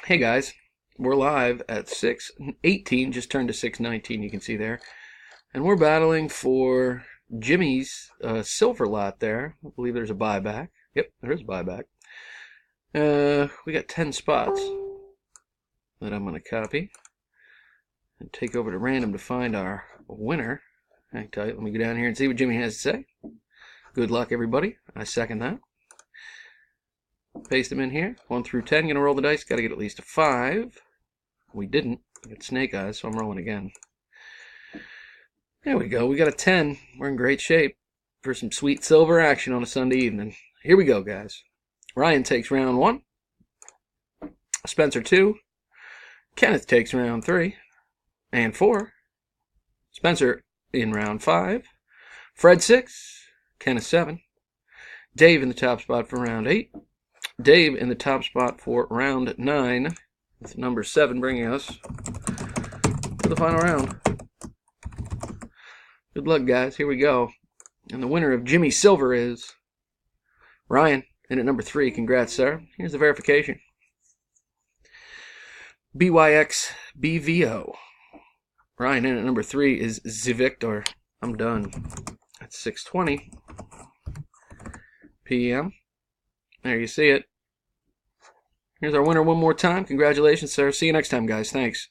Hey guys, we're live at 6:18, just turned to 6:19, you can see there. And we're battling for Jimmy's silver lot there. I believe there's a buyback. Yep, there is a buyback. We got 10 spots that I'm going to copy and take over to random to find our winner. Hang tight, let me go down here and see what Jimmy has to say. Good luck, everybody. I second that. Paste them in here. 1 through 10. Gonna roll the dice. Gotta get at least a 5. We didn't. We got snake eyes, so I'm rolling again. There we go. We got a 10. We're in great shape for some sweet silver action on a Sunday evening. Here we go, guys. Ryan takes round 1. Spencer 2. Kenneth takes round 3 and 4. Spencer in round 5. Fred 6. Kenneth 7. Dave in the top spot for round 8. Dave in the top spot for round 9, with number 7 bringing us to the final round. Good luck, guys. Here we go. And the winner of Jimmy Silver is Ryan, in at number 3. Congrats, sir. Here's the verification. BYXBVO. Ryan in at number 3 is Zvictor. I'm done. At 6:20 p.m. There you see it. Here's our winner one more time. Congratulations, sir. See you next time, guys. Thanks.